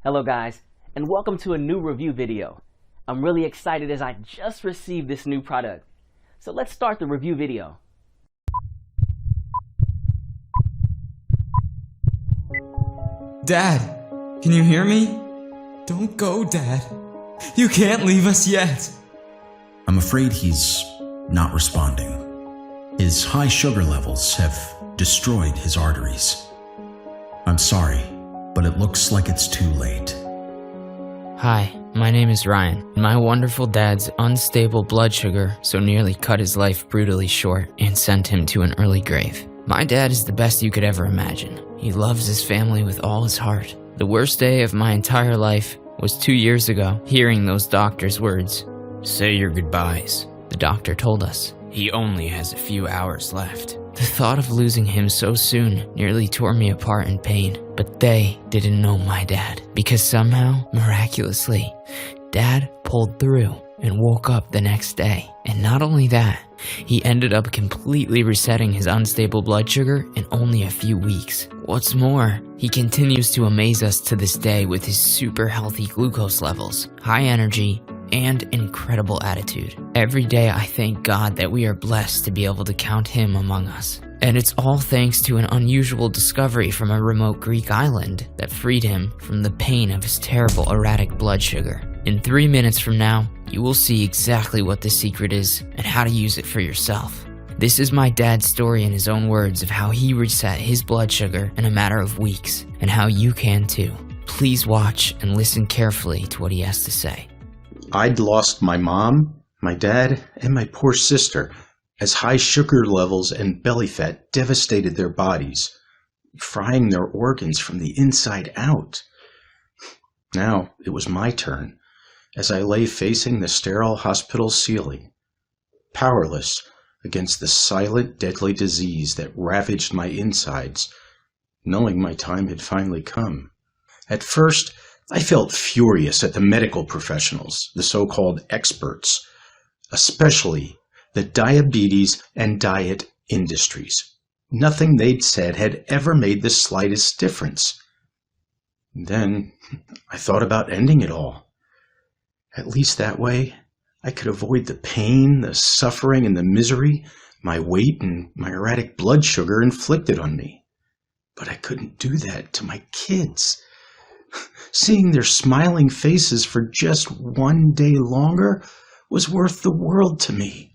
Hello guys, and welcome to a new review video. I'm really excited as I just received this new product. So let's start the review video. Dad, can you hear me? Don't go, Dad. You can't leave us yet. I'm afraid he's not responding. His high sugar levels have destroyed his arteries. I'm sorry, but it looks like it's too late. Hi, my name is Ryan, and my wonderful dad's unstable blood sugar so nearly cut his life brutally short and sent him to an early grave. My dad is the best you could ever imagine. He loves his family with all his heart. The worst day of my entire life was 2 years ago, hearing those doctor's words. "Say your goodbyes," the doctor told us. "He only has a few hours left." The thought of losing him so soon nearly tore me apart in pain, but they didn't know my dad, because somehow, miraculously, Dad pulled through and woke up the next day. And not only that, he ended up completely resetting his unstable blood sugar in only a few weeks. What's more, he continues to amaze us to this day with his super healthy glucose levels, high energy, and incredible attitude. Every day I thank God that we are blessed to be able to count him among us. And it's all thanks to an unusual discovery from a remote Greek island that freed him from the pain of his terrible erratic blood sugar. In 3 minutes from now, you will see exactly what the secret is and how to use it for yourself. This is my dad's story in his own words of how he reset his blood sugar in a matter of weeks, and how you can too. Please watch and listen carefully to what he has to say. I'd lost my mom, my dad, and my poor sister as high sugar levels and belly fat devastated their bodies, frying their organs from the inside out. Now it was my turn, as I lay facing the sterile hospital ceiling, powerless against the silent, deadly disease that ravaged my insides, knowing my time had finally come. At first, I felt furious at the medical professionals, the so-called experts, especially the diabetes and diet industries. Nothing they'd said had ever made the slightest difference. Then I thought about ending it all. At least that way, I could avoid the pain, the suffering, and the misery my weight and my erratic blood sugar inflicted on me. But I couldn't do that to my kids. Seeing their smiling faces for just one day longer was worth the world to me.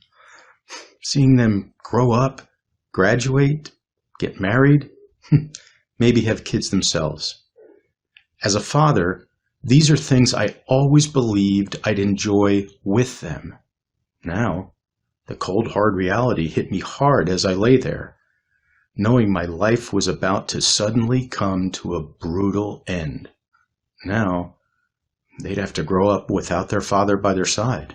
Seeing them grow up, graduate, get married, maybe have kids themselves. As a father, these are things I always believed I'd enjoy with them. Now, the cold, hard reality hit me hard as I lay there, knowing my life was about to suddenly come to a brutal end. Now, they'd have to grow up without their father by their side.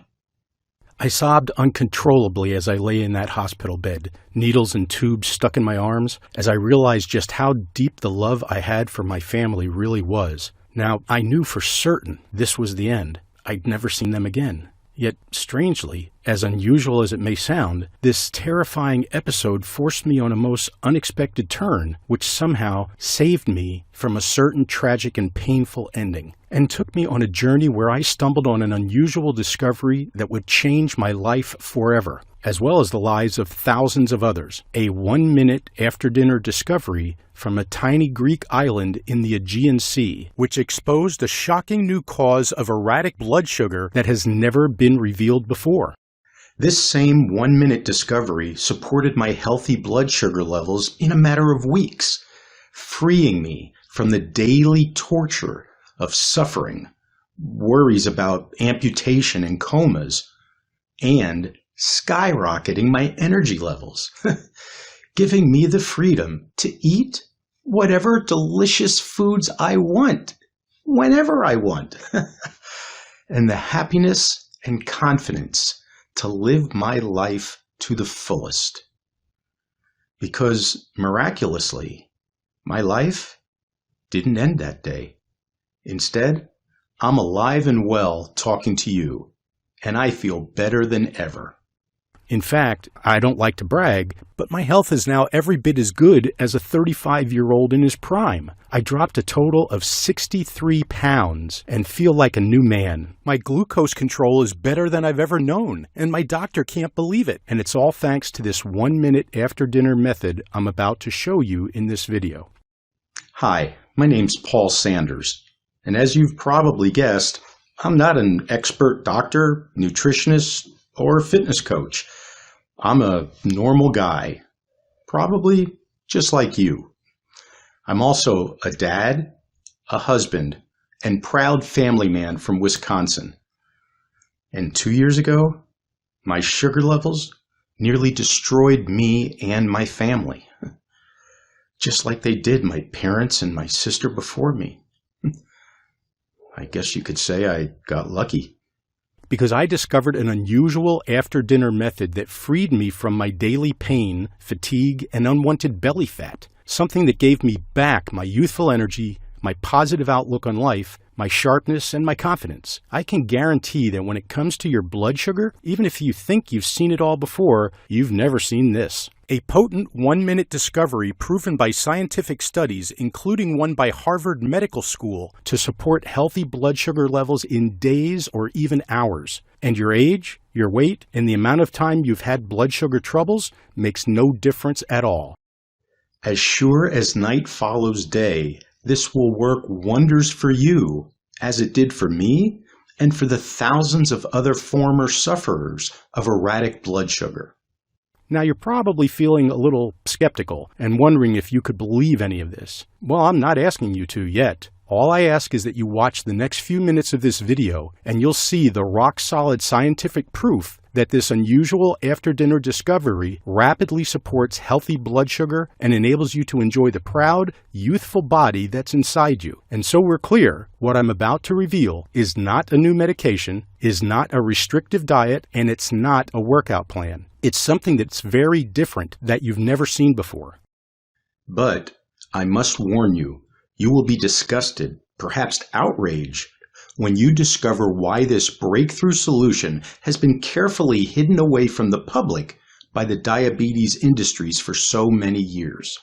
I sobbed uncontrollably as I lay in that hospital bed, needles and tubes stuck in my arms, as I realized just how deep the love I had for my family really was. Now, I knew for certain this was the end. I'd never seen them again. Yet, strangely, as unusual as it may sound, this terrifying episode forced me on a most unexpected turn, which somehow saved me from a certain tragic and painful ending, and took me on a journey where I stumbled on an unusual discovery that would change my life forever, as well as the lives of thousands of others. A 1-minute after-dinner discovery from a tiny Greek island in the Aegean Sea, which exposed a shocking new cause of erratic blood sugar that has never been revealed before. This same 1-minute discovery supported my healthy blood sugar levels in a matter of weeks, freeing me from the daily torture of suffering, worries about amputation and comas, and skyrocketing my energy levels, giving me the freedom to eat whatever delicious foods I want, whenever I want, and the happiness and confidence to live my life to the fullest. Because miraculously, my life didn't end that day. Instead, I'm alive and well talking to you, and I feel better than ever. In fact, I don't like to brag, but my health is now every bit as good as a 35-year-old in his prime. I dropped a total of 63 pounds and feel like a new man. My glucose control is better than I've ever known, and my doctor can't believe it. And it's all thanks to this 1-minute after-dinner method I'm about to show you in this video. Hi, my name's Paul Sanders, and as you've probably guessed, I'm not an expert doctor, nutritionist, or fitness coach. I'm a normal guy, probably just like you. I'm also a dad, a husband, and proud family man from Wisconsin. And 2 years ago, my sugar levels nearly destroyed me and my family, just like they did my parents and my sister before me. I guess you could say I got lucky. Because I discovered an unusual after-dinner method that freed me from my daily pain, fatigue, and unwanted belly fat, something that gave me back my youthful energy, my positive outlook on life, my sharpness, and my confidence. I can guarantee that when it comes to your blood sugar, even if you think you've seen it all before, you've never seen this. A potent 1-minute discovery proven by scientific studies, including one by Harvard Medical School, to support healthy blood sugar levels in days or even hours. And your age, your weight, and the amount of time you've had blood sugar troubles makes no difference at all. As sure as night follows day, this will work wonders for you, as it did for me and for the thousands of other former sufferers of erratic blood sugar. Now, you're probably feeling a little skeptical and wondering if you could believe any of this. Well, I'm not asking you to yet. All I ask is that you watch the next few minutes of this video, and you'll see the rock-solid scientific proof that this unusual after-dinner discovery rapidly supports healthy blood sugar and enables you to enjoy the proud, youthful body that's inside you. And so we're clear, what I'm about to reveal is not a new medication, is not a restrictive diet, and it's not a workout plan. It's something that's very different that you've never seen before. But I must warn you, you will be disgusted, perhaps outraged, when you discover why this breakthrough solution has been carefully hidden away from the public by the diabetes industries for so many years.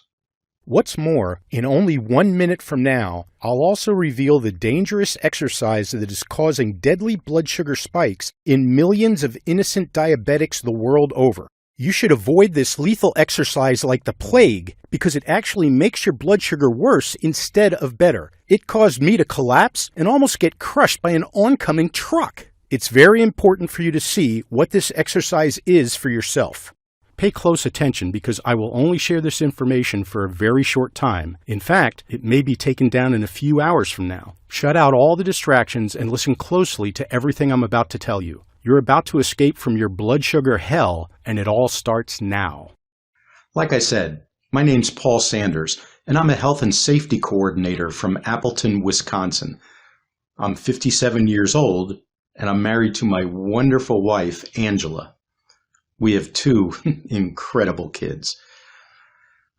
What's more, in only 1 minute from now, I'll also reveal the dangerous exercise that is causing deadly blood sugar spikes in millions of innocent diabetics the world over. You should avoid this lethal exercise like the plague because it actually makes your blood sugar worse instead of better. It caused me to collapse and almost get crushed by an oncoming truck. It's very important for you to see what this exercise is for yourself. Pay close attention because I will only share this information for a very short time. In fact, it may be taken down in a few hours from now. Shut out all the distractions and listen closely to everything I'm about to tell you. You're about to escape from your blood sugar hell, and it all starts now. Like I said, my name's Paul Sanders, and I'm a health and safety coordinator from Appleton, Wisconsin. I'm 57 years old, and I'm married to my wonderful wife, Angela. We have 2 incredible kids.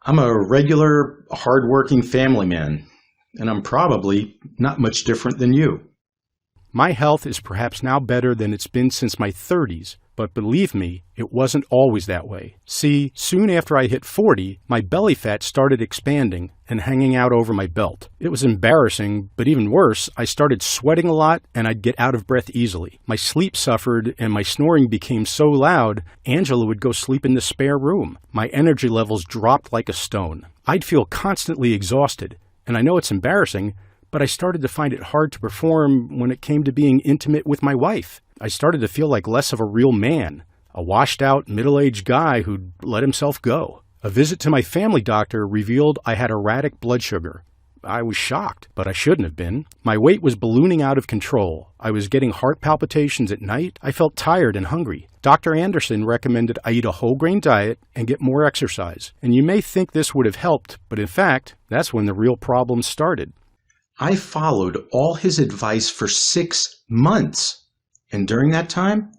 I'm a regular, hardworking family man, and I'm probably not much different than you. My health is perhaps now better than it's been since my 30s, but believe me, it wasn't always that way. See, soon after I hit 40, my belly fat started expanding and hanging out over my belt. It was embarrassing, but even worse, I started sweating a lot and I'd get out of breath easily. My sleep suffered and my snoring became so loud, Angela would go sleep in the spare room. My energy levels dropped like a stone. I'd feel constantly exhausted, and I know it's embarrassing, but I started to find it hard to perform when it came to being intimate with my wife. I started to feel like less of a real man, a washed-out, middle-aged guy who'd let himself go. A visit to my family doctor revealed I had erratic blood sugar. I was shocked, but I shouldn't have been. My weight was ballooning out of control. I was getting heart palpitations at night. I felt tired and hungry. Dr. Anderson recommended I eat a whole-grain diet and get more exercise. And you may think this would have helped, but in fact, that's when the real problems started. I followed all his advice for 6 months, and during that time,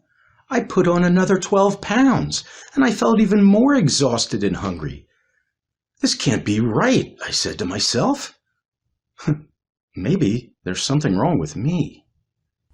I put on another 12 pounds, and I felt even more exhausted and hungry. This can't be right, I said to myself. Maybe there's something wrong with me.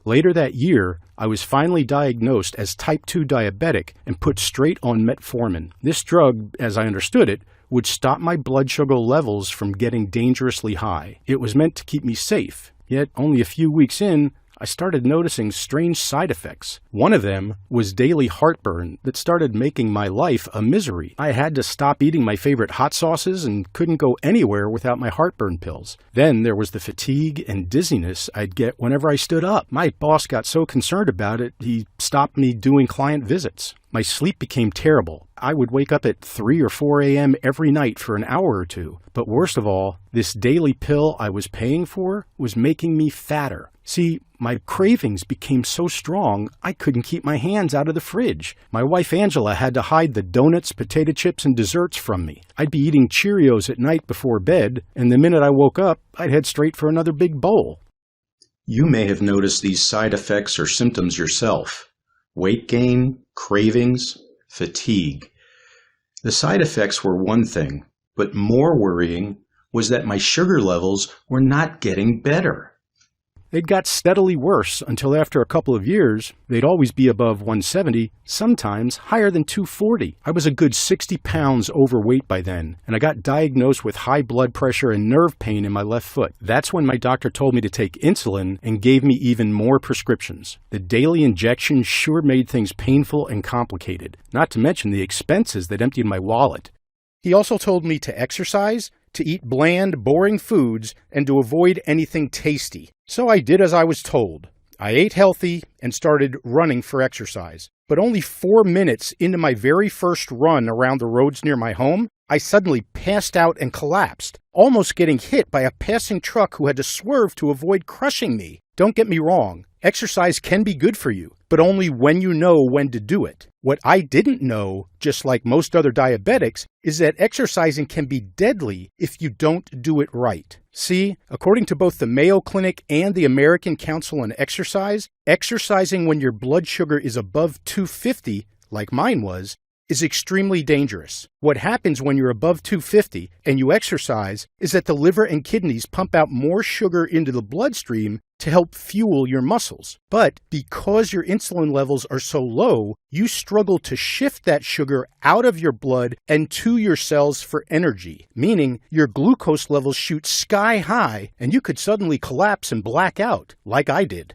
Later that year, I was finally diagnosed as type 2 diabetic and put straight on metformin. This drug, as I understood it, would stop my blood sugar levels from getting dangerously high. It was meant to keep me safe. Yet, only a few weeks in, I started noticing strange side effects. One of them was daily heartburn that started making my life a misery. I had to stop eating my favorite hot sauces and couldn't go anywhere without my heartburn pills. Then there was the fatigue and dizziness I'd get whenever I stood up. My boss got so concerned about it, he stopped me doing client visits. My sleep became terrible. I would wake up at 3 or 4 a.m. every night for an hour or two. But worst of all, this daily pill I was paying for was making me fatter. See, my cravings became so strong, I couldn't keep my hands out of the fridge. My wife Angela had to hide the donuts, potato chips, and desserts from me. I'd be eating Cheerios at night before bed, and the minute I woke up, I'd head straight for another big bowl. You may have noticed these side effects or symptoms yourself. Weight gain, cravings, fatigue. The side effects were one thing, but more worrying was that my sugar levels were not getting better. It got steadily worse until after a couple of years, they'd always be above 170, sometimes higher than 240. I was a good 60 pounds overweight by then, and I got diagnosed with high blood pressure and nerve pain in my left foot. That's when my doctor told me to take insulin and gave me even more prescriptions. The daily injections sure made things painful and complicated, not to mention the expenses that emptied my wallet. He also told me to exercise, to eat bland, boring foods, and to avoid anything tasty. So I did as I was told. I ate healthy and started running for exercise. But only 4 minutes into my very first run around the roads near my home, I suddenly passed out and collapsed, almost getting hit by a passing truck who had to swerve to avoid crushing me. Don't get me wrong, exercise can be good for you, but only when you know when to do it. What I didn't know, just like most other diabetics, is that exercising can be deadly if you don't do it right. See, according to both the Mayo Clinic and the American Council on Exercise, exercising when your blood sugar is above 250, like mine was, is extremely dangerous. What happens when you're above 250 and you exercise is that the liver and kidneys pump out more sugar into the bloodstream to help fuel your muscles. But because your insulin levels are so low, you struggle to shift that sugar out of your blood and to your cells for energy, meaning your glucose levels shoot sky high and you could suddenly collapse and black out, like I did.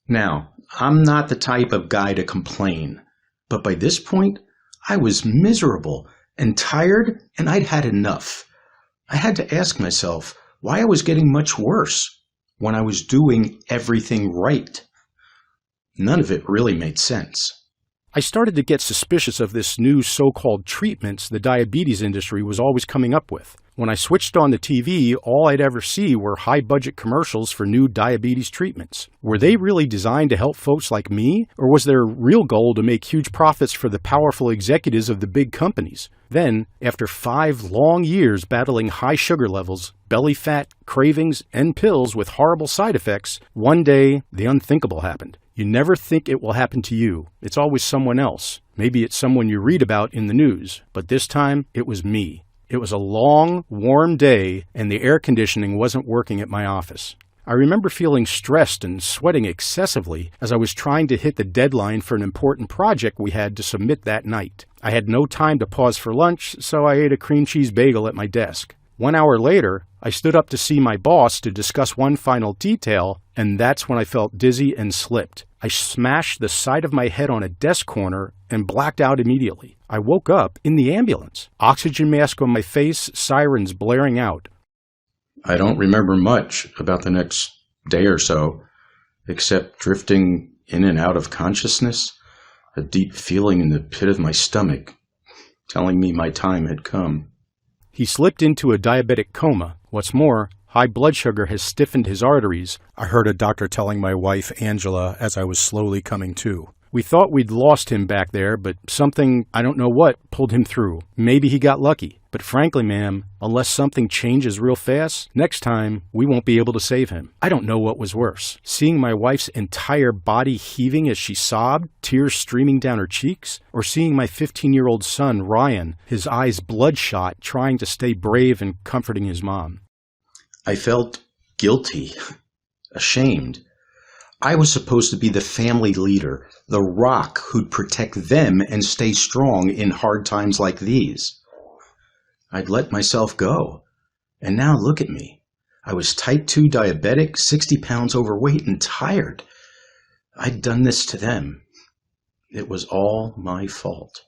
Now, I'm not the type of guy to complain, but by this point, I was miserable and tired, and I'd had enough. I had to ask myself why I was getting much worse when I was doing everything right. None of it really made sense. I started to get suspicious of this new so-called treatments the diabetes industry was always coming up with. When I switched on the TV, all I'd ever see were high-budget commercials for new diabetes treatments. Were they really designed to help folks like me, or was their real goal to make huge profits for the powerful executives of the big companies? Then, after 5 long years battling high sugar levels, belly fat, cravings, and pills with horrible side effects, one day the unthinkable happened. You never think it will happen to you. It's always someone else. Maybe it's someone you read about in the news. But this time, it was me. It was a long, warm day, and the air conditioning wasn't working at my office. I remember feeling stressed and sweating excessively as I was trying to hit the deadline for an important project we had to submit that night. I had no time to pause for lunch, so I ate a cream cheese bagel at my desk. 1 hour later, I stood up to see my boss to discuss one final detail, and that's when I felt dizzy and slipped. I smashed the side of my head on a desk corner and blacked out immediately. I woke up in the ambulance. Oxygen mask on my face, sirens blaring out. I don't remember much about the next day or so, except drifting in and out of consciousness, a deep feeling in the pit of my stomach, telling me my time had come. He slipped into a diabetic coma. What's more, high blood sugar has stiffened his arteries, I heard a doctor telling my wife, Angela, as I was slowly coming to. We thought we'd lost him back there, but something, I don't know what, pulled him through. Maybe he got lucky. But frankly, ma'am, unless something changes real fast, next time we won't be able to save him. I don't know what was worse. Seeing my wife's entire body heaving as she sobbed, tears streaming down her cheeks, or seeing my 15-year-old son, Ryan, his eyes bloodshot, trying to stay brave and comforting his mom. I felt guilty, ashamed. I was supposed to be the family leader, the rock who'd protect them and stay strong in hard times like these. I'd let myself go. And now look at me. I was type 2 diabetic, 60 pounds overweight, and tired. I'd done this to them. It was all my fault.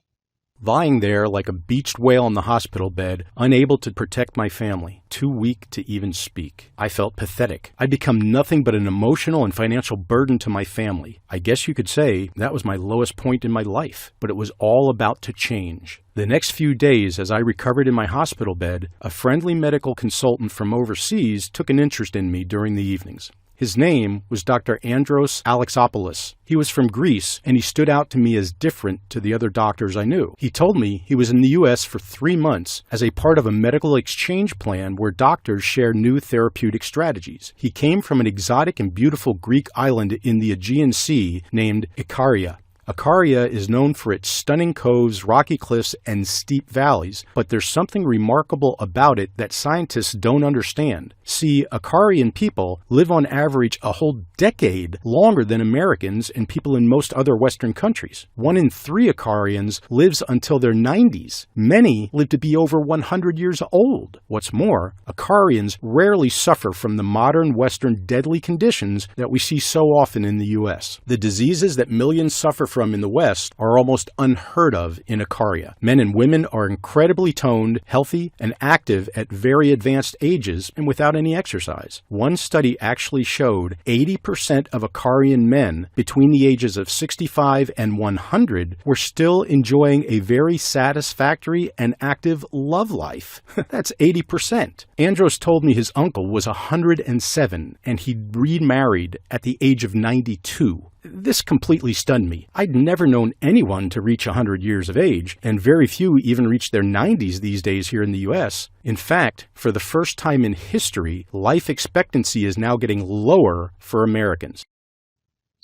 Lying there like a beached whale in the hospital bed, unable to protect my family, too weak to even speak. I felt pathetic. I'd become nothing but an emotional and financial burden to my family. I guess you could say that was my lowest point in my life, but it was all about to change. The next few days, as I recovered in my hospital bed, a friendly medical consultant from overseas took an interest in me during the evenings. His name was Dr. Andros Alexopoulos. He was from Greece, and he stood out to me as different to the other doctors I knew. He told me he was in the U.S. for 3 months as a part of a medical exchange plan where doctors share new therapeutic strategies. He came from an exotic and beautiful Greek island in the Aegean Sea named Ikaria. Ikaria is known for its stunning coves, rocky cliffs, and steep valleys, but there's something remarkable about it that scientists don't understand. See, Ikarian people live on average a whole decade longer than Americans and people in most other Western countries. 1 in 3 Ikarians lives until their 90s. Many live to be over 100 years old. What's more, Ikarians rarely suffer from the modern Western deadly conditions that we see so often in the U.S. The diseases that millions suffer from in the West are almost unheard of in Ikaria. Men and women are incredibly toned, healthy, and active at very advanced ages and without any exercise. One study actually showed 80% of Ikarian men between the ages of 65 and 100 were still enjoying a very satisfactory and active love life. That's 80%. Andros told me his uncle was 107 and he'd remarried at the age of 92. This completely stunned me. I'd never known anyone to reach 100 years of age, and very few even reach their 90s these days here in the U.S. In fact, for the first time in history, life expectancy is now getting lower for Americans.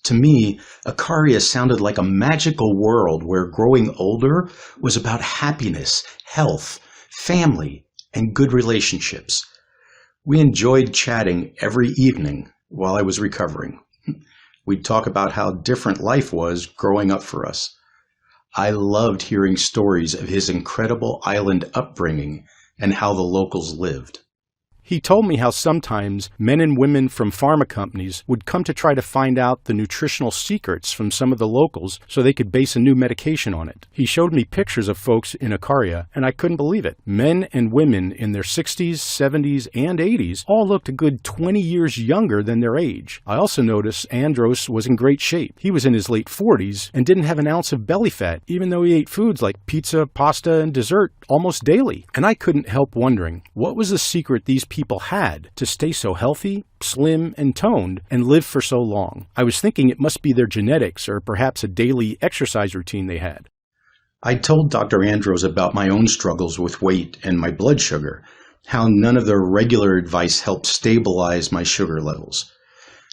To me, Ikaria sounded like a magical world where growing older was about happiness, health, family, and good relationships. We enjoyed chatting every evening while I was recovering. We'd talk about how different life was growing up for us. I loved hearing stories of his incredible island upbringing and how the locals lived. He told me how sometimes men and women from pharma companies would come to try to find out the nutritional secrets from some of the locals so they could base a new medication on it. He showed me pictures of folks in Ikaria, and I couldn't believe it. Men and women in their 60s, 70s, and 80s all looked a good 20 years younger than their age. I also noticed Andros was in great shape. He was in his late 40s and didn't have an ounce of belly fat, even though he ate foods like pizza, pasta, and dessert almost daily. And I couldn't help wondering, what was the secret these people had to stay so healthy, slim, and toned and live for so long? I was thinking it must be their genetics or perhaps a daily exercise routine they had. I told Dr. Andros about my own struggles with weight and my blood sugar, how none of their regular advice helped stabilize my sugar levels,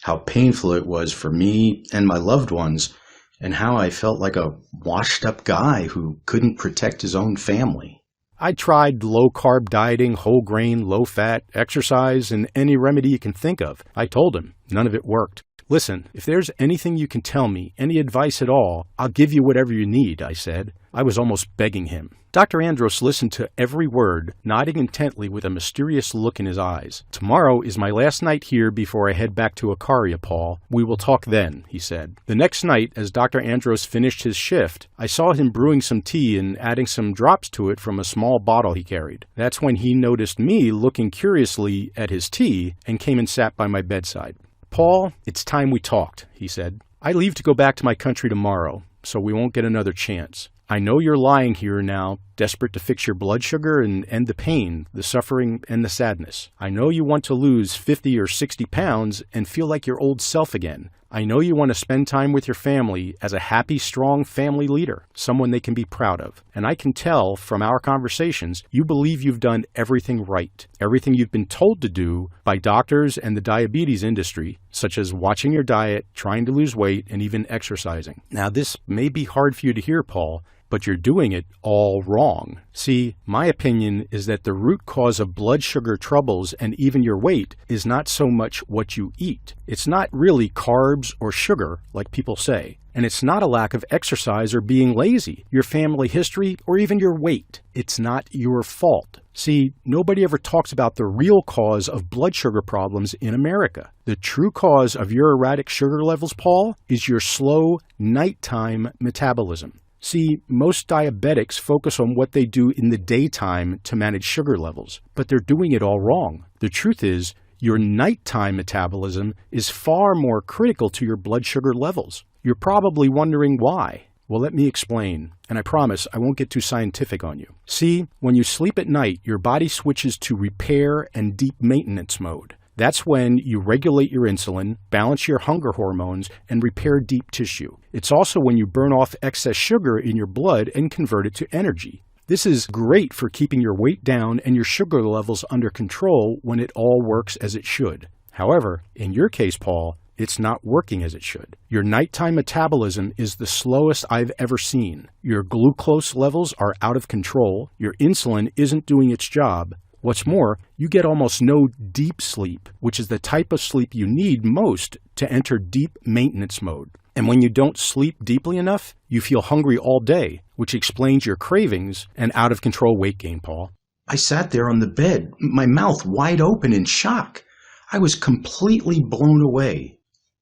how painful it was for me and my loved ones, and how I felt like a washed-up guy who couldn't protect his own family. I tried low-carb dieting, whole grain, low-fat, exercise, and any remedy you can think of. I told him. None of it worked. Listen, if there's anything you can tell me, any advice at all, I'll give you whatever you need, I said. I was almost begging him. Dr. Andros listened to every word, nodding intently with a mysterious look in his eyes. Tomorrow is my last night here before I head back to Ikaria, Paul. We will talk then, he said. The next night, as Dr. Andros finished his shift, I saw him brewing some tea and adding some drops to it from a small bottle he carried. That's when he noticed me looking curiously at his tea and came and sat by my bedside. Paul, it's time we talked, he said. I leave to go back to my country tomorrow, so we won't get another chance. I know you're lying here now, desperate to fix your blood sugar and end the pain, the suffering, and the sadness. I know you want to lose 50 or 60 pounds and feel like your old self again. I know you want to spend time with your family as a happy, strong family leader, someone they can be proud of. And I can tell from our conversations, you believe you've done everything right, everything you've been told to do by doctors and the diabetes industry, such as watching your diet, trying to lose weight, and even exercising. Now, this may be hard for you to hear, Paul, but you're doing it all wrong. See, my opinion is that the root cause of blood sugar troubles and even your weight is not so much what you eat. It's not really carbs or sugar, like people say. And it's not a lack of exercise or being lazy, your family history, or even your weight. It's not your fault. See, nobody ever talks about the real cause of blood sugar problems in America. The true cause of your erratic sugar levels, Paul, is your slow nighttime metabolism. See, most diabetics focus on what they do in the daytime to manage sugar levels, but they're doing it all wrong. The truth is, your nighttime metabolism is far more critical to your blood sugar levels. You're probably wondering why. Well, let me explain, and I promise I won't get too scientific on you. See, when you sleep at night, your body switches to repair and deep maintenance mode. That's when you regulate your insulin, balance your hunger hormones, and repair deep tissue. It's also when you burn off excess sugar in your blood and convert it to energy. This is great for keeping your weight down and your sugar levels under control when it all works as it should. However, in your case, Paul, it's not working as it should. Your nighttime metabolism is the slowest I've ever seen. Your glucose levels are out of control. Your insulin isn't doing its job. What's more, you get almost no deep sleep, which is the type of sleep you need most to enter deep maintenance mode. And when you don't sleep deeply enough, you feel hungry all day, which explains your cravings and out-of-control weight gain, Paul. I sat there on the bed, my mouth wide open in shock. I was completely blown away,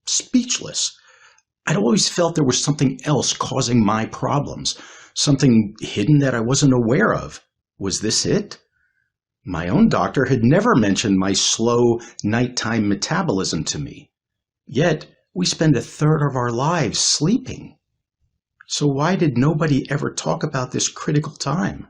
speechless. I'd always felt there was something else causing my problems, something hidden that I wasn't aware of. Was this it? My own doctor had never mentioned my slow nighttime metabolism to me. Yet, we spend a third of our lives sleeping. So why did nobody ever talk about this critical time?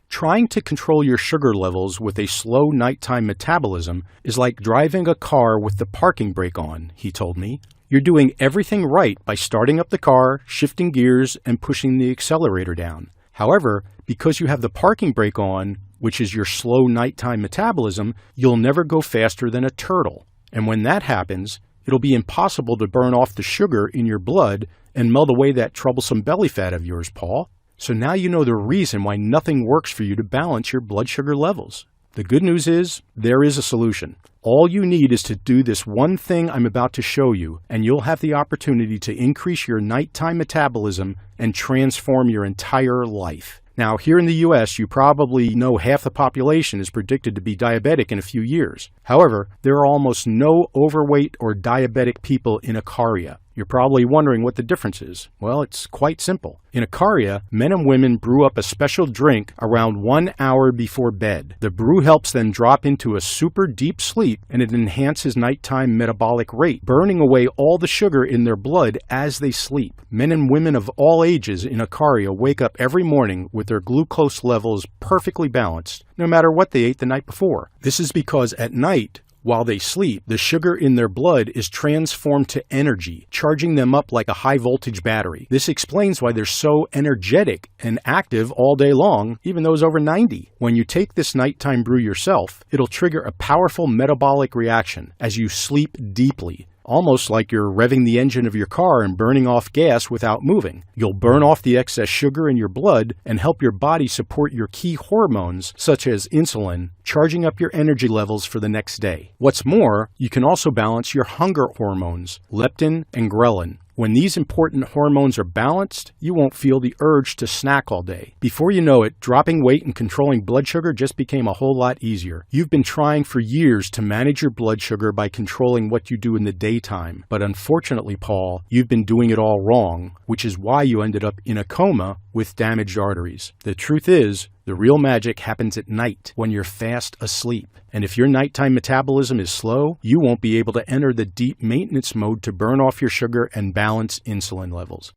Trying to control your sugar levels with a slow nighttime metabolism is like driving a car with the parking brake on, he told me. You're doing everything right by starting up the car, shifting gears, and pushing the accelerator down. However, because you have the parking brake on, which is your slow nighttime metabolism, you'll never go faster than a turtle. And when that happens, it'll be impossible to burn off the sugar in your blood and melt away that troublesome belly fat of yours, Paul. So now you know the reason why nothing works for you to balance your blood sugar levels. The good news is, there is a solution. All you need is to do this one thing I'm about to show you, and you'll have the opportunity to increase your nighttime metabolism and transform your entire life. Now, here in the U.S., you probably know half the population is predicted to be diabetic in a few years. However, there are almost no overweight or diabetic people in Icaria. You're probably wondering what the difference is. Well, it's quite simple. In Icaria, men and women brew up a special drink around 1 hour before bed. The brew helps them drop into a super deep sleep, and it enhances nighttime metabolic rate, burning away all the sugar in their blood as they sleep. Men and women of all ages in Icaria wake up every morning with their glucose levels perfectly balanced, no matter what they ate the night before. This is because at night, while they sleep, the sugar in their blood is transformed to energy, charging them up like a high-voltage battery. This explains why they're so energetic and active all day long, even those over 90. When you take this nighttime brew yourself, it'll trigger a powerful metabolic reaction as you sleep deeply, almost like you're revving the engine of your car and burning off gas without moving. You'll burn off the excess sugar in your blood and help your body support your key hormones, such as insulin, charging up your energy levels for the next day. What's more, you can also balance your hunger hormones, leptin and ghrelin. When these important hormones are balanced, you won't feel the urge to snack all day. Before you know it, dropping weight and controlling blood sugar just became a whole lot easier. You've been trying for years to manage your blood sugar by controlling what you do in the daytime. But unfortunately, Paul, you've been doing it all wrong, which is why you ended up in a coma with damaged arteries. The truth is, the real magic happens at night when you're fast asleep. And if your nighttime metabolism is slow, you won't be able to enter the deep maintenance mode to burn off your sugar and balance insulin levels.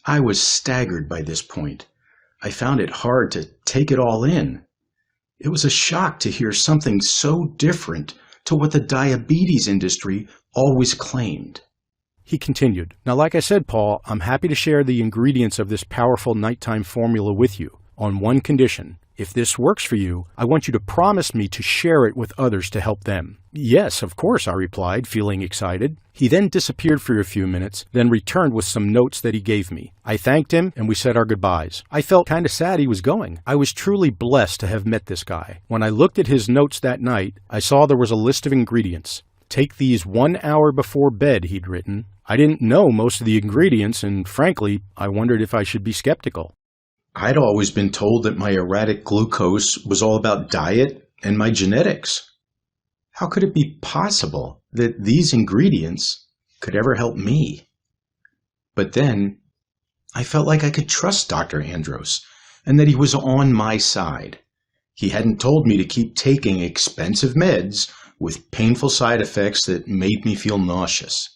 I was staggered by this point. I found it hard to take it all in. It was a shock to hear something so different to what the diabetes industry always claimed. He continued, "Now, like I said, Paul, I'm happy to share the ingredients of this powerful nighttime formula with you, on one condition. If this works for you, I want you to promise me to share it with others to help them." "Yes, of course," I replied, feeling excited. He then disappeared for a few minutes, then returned with some notes that he gave me. I thanked him, and we said our goodbyes. I felt kind of sad he was going. I was truly blessed to have met this guy. When I looked at his notes that night, I saw there was a list of ingredients. "Take these 1 hour before bed," he'd written. I didn't know most of the ingredients, and frankly, I wondered if I should be skeptical. I'd always been told that my erratic glucose was all about diet and my genetics. How could it be possible that these ingredients could ever help me? But then, I felt like I could trust Dr. Andros and that he was on my side. He hadn't told me to keep taking expensive meds with painful side effects that made me feel nauseous.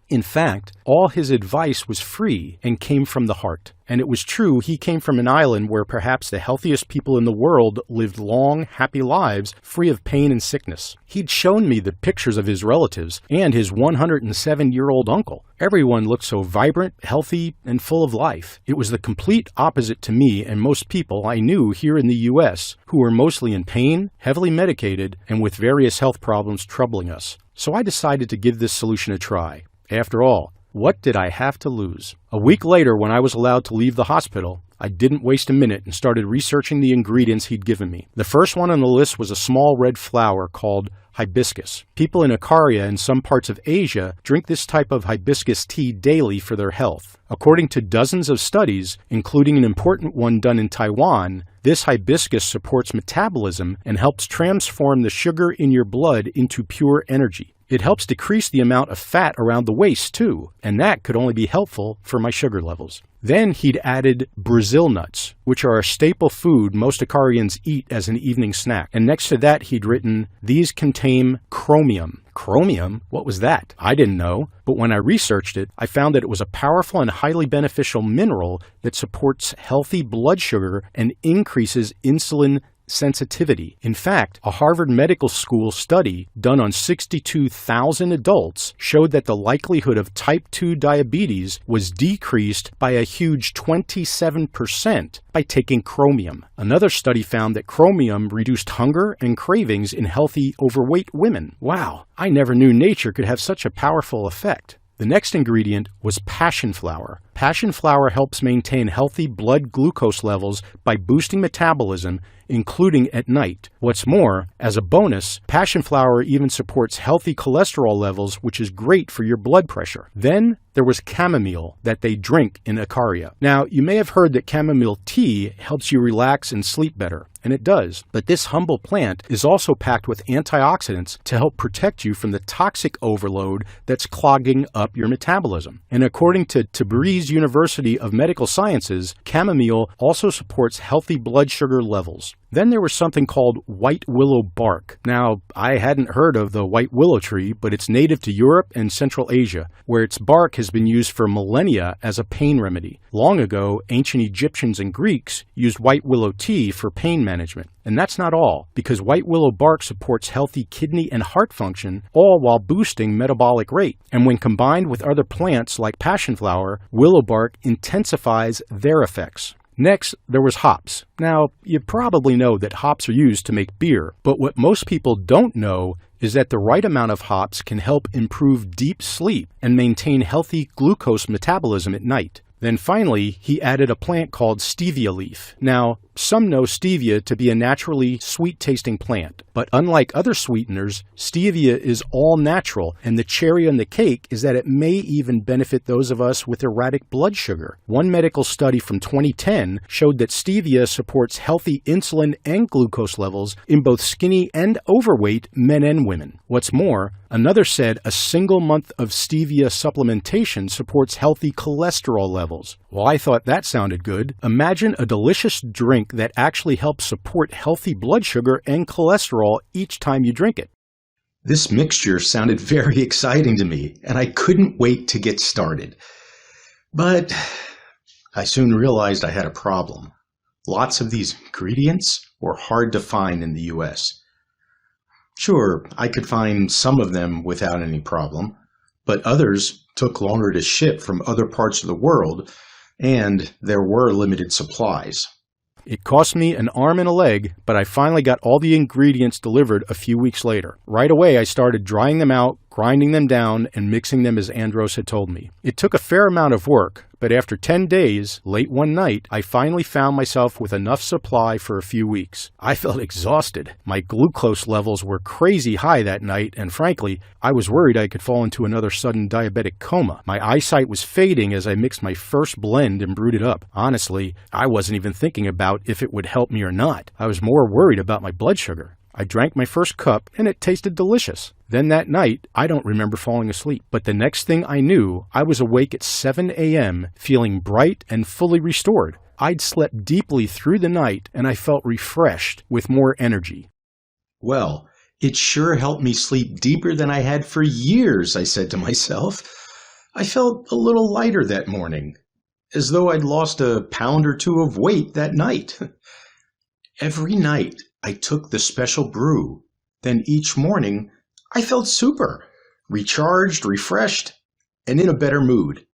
In fact, all his advice was free and came from the heart. And it was true he came from an island where perhaps the healthiest people in the world lived long, happy lives free of pain and sickness. He'd shown me the pictures of his relatives and his 107-year-old uncle. Everyone looked so vibrant, healthy, and full of life. It was the complete opposite to me and most people I knew here in the U.S. who were mostly in pain, heavily medicated, and with various health problems troubling us. So I decided to give this solution a try. After all, what did I have to lose? A week later, when I was allowed to leave the hospital, I didn't waste a minute and started researching the ingredients he'd given me. The first one on the list was a small red flower called hibiscus. People in Ikaria and some parts of Asia drink this type of hibiscus tea daily for their health. According to dozens of studies, including an important one done in Taiwan, this hibiscus supports metabolism and helps transform the sugar in your blood into pure energy. It helps decrease the amount of fat around the waist, too, and that could only be helpful for my sugar levels. Then he'd added Brazil nuts, which are a staple food most Icarians eat as an evening snack. And next to that, he'd written, "These contain chromium." Chromium? What was that? I didn't know, but when I researched it, I found that it was a powerful and highly beneficial mineral that supports healthy blood sugar and increases insulin sensitivity. In fact, a Harvard Medical School study done on 62,000 adults showed that the likelihood of type 2 diabetes was decreased by a huge 27% by taking chromium. Another study found that chromium reduced hunger and cravings in healthy, overweight women. Wow, I never knew nature could have such a powerful effect. The next ingredient was passion flower. Passion flower helps maintain healthy blood glucose levels by boosting metabolism, including at night. What's more, as a bonus, passion flower even supports healthy cholesterol levels, which is great for your blood pressure. Then there was chamomile that they drink in Ikaria. Now, you may have heard that chamomile tea helps you relax and sleep better, and it does. But this humble plant is also packed with antioxidants to help protect you from the toxic overload that's clogging up your metabolism. And according to Tabriz University of Medical Sciences, chamomile also supports healthy blood sugar levels. Then there was something called white willow bark. Now, I hadn't heard of the white willow tree, but it's native to Europe and Central Asia, where its bark has been used for millennia as a pain remedy. Long ago, ancient Egyptians and Greeks used white willow tea for pain management. And that's not all, because white willow bark supports healthy kidney and heart function, all while boosting metabolic rate. And when combined with other plants like passion flower, willow bark intensifies their effects. Next, there was hops. Now, you probably know that hops are used to make beer, but what most people don't know is that the right amount of hops can help improve deep sleep and maintain healthy glucose metabolism at night. Then finally, he added a plant called stevia leaf. Now, some know stevia to be a naturally sweet-tasting plant, but unlike other sweeteners, stevia is all natural, and the cherry on the cake is that it may even benefit those of us with erratic blood sugar. One medical study from 2010 showed that stevia supports healthy insulin and glucose levels in both skinny and overweight men and women. What's more, another said a single month of stevia supplementation supports healthy cholesterol levels. Well, I thought that sounded good. Imagine a delicious drink that actually helps support healthy blood sugar and cholesterol each time you drink it. This mixture sounded very exciting to me, and I couldn't wait to get started. But I soon realized I had a problem. Lots of these ingredients were hard to find in the US. Sure, I could find some of them without any problem, but others took longer to ship from other parts of the world, and there were limited supplies. It cost me an arm and a leg, but I finally got all the ingredients delivered a few weeks later. Right away, I started drying them out, grinding them down, and mixing them as Andros had told me. It took a fair amount of work, but after 10 days, late one night, I finally found myself with enough supply for a few weeks. I felt exhausted. My glucose levels were crazy high that night, and frankly, I was worried I could fall into another sudden diabetic coma. My eyesight was fading as I mixed my first blend and brewed it up. Honestly, I wasn't even thinking about if it would help me or not. I was more worried about my blood sugar. I drank my first cup, and it tasted delicious. Then that night, I don't remember falling asleep. But the next thing I knew, I was awake at 7 a.m., feeling bright and fully restored. I'd slept deeply through the night, and I felt refreshed with more energy. Well, it sure helped me sleep deeper than I had for years, I said to myself. I felt a little lighter that morning, as though I'd lost a pound or two of weight that night. Every night, I took the special brew. Then each morning, I felt super, recharged, refreshed, and in a better mood.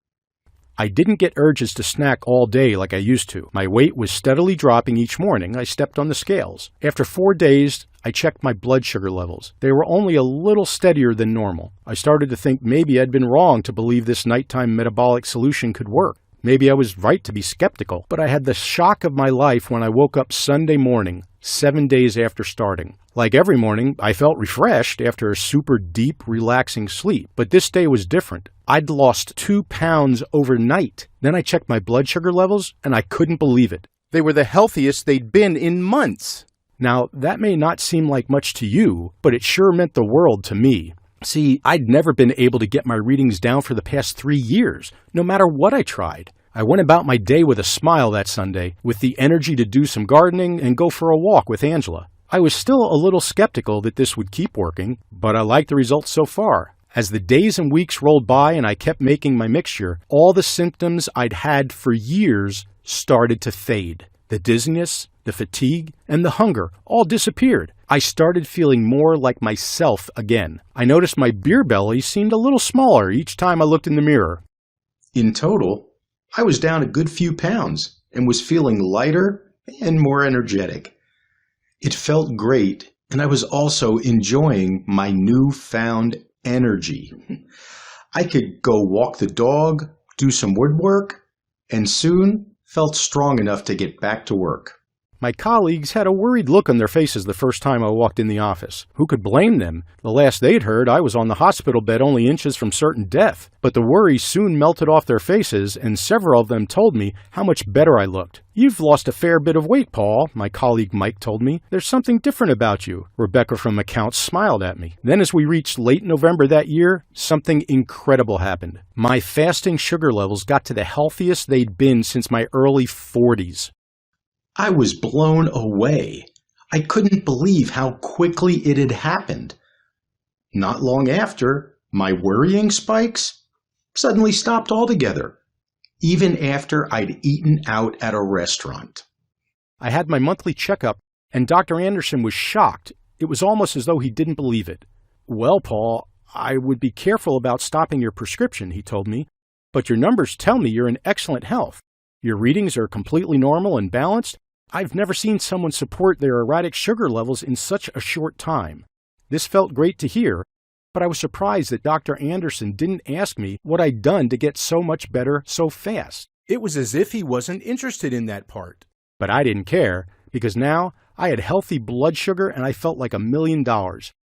I didn't get urges to snack all day like I used to. My weight was steadily dropping each morning I stepped on the scales. After 4 days, I checked my blood sugar levels. They were only a little steadier than normal. I started to think maybe I'd been wrong to believe this nighttime metabolic solution could work. Maybe I was right to be skeptical, but I had the shock of my life when I woke up Sunday morning, 7 days after starting. Like every morning, I felt refreshed after a super deep, relaxing sleep. But this day was different. I'd lost 2 pounds overnight. Then I checked my blood sugar levels, and I couldn't believe it. They were the healthiest they'd been in months. Now, that may not seem like much to you, but it sure meant the world to me. See, I'd never been able to get my readings down for the past 3 years, no matter what I tried. I went about my day with a smile that Sunday, with the energy to do some gardening and go for a walk with Angela. I was still a little skeptical that this would keep working, but I liked the results so far. As the days and weeks rolled by and I kept making my mixture, all the symptoms I'd had for years started to fade. The dizziness, the fatigue, and the hunger all disappeared. I started feeling more like myself again. I noticed my beer belly seemed a little smaller each time I looked in the mirror. In total, I was down a good few pounds and was feeling lighter and more energetic. It felt great, and I was also enjoying my newfound energy. I could go walk the dog, do some woodwork, and soon felt strong enough to get back to work. My colleagues had a worried look on their faces the first time I walked in the office. Who could blame them? The last they'd heard, I was on the hospital bed only inches from certain death. But the worry soon melted off their faces, and several of them told me how much better I looked. "You've lost a fair bit of weight, Paul," my colleague Mike told me. "There's something different about you." Rebecca from accounts smiled at me. Then as we reached late November that year, something incredible happened. My fasting sugar levels got to the healthiest they'd been since my early 40s. I was blown away. I couldn't believe how quickly it had happened. Not long after, my worrying spikes suddenly stopped altogether, even after I'd eaten out at a restaurant. I had my monthly checkup, and Dr. Anderson was shocked. It was almost as though he didn't believe it. "Well, Paul, I would be careful about stopping your prescription," he told me, "but your numbers tell me you're in excellent health. Your readings are completely normal and balanced. I've never seen someone support their erratic sugar levels in such a short time." This felt great to hear, but I was surprised that Dr. Anderson didn't ask me what I'd done to get so much better so fast. It was as if he wasn't interested in that part. But I didn't care, because now I had healthy blood sugar and I felt like $1 million.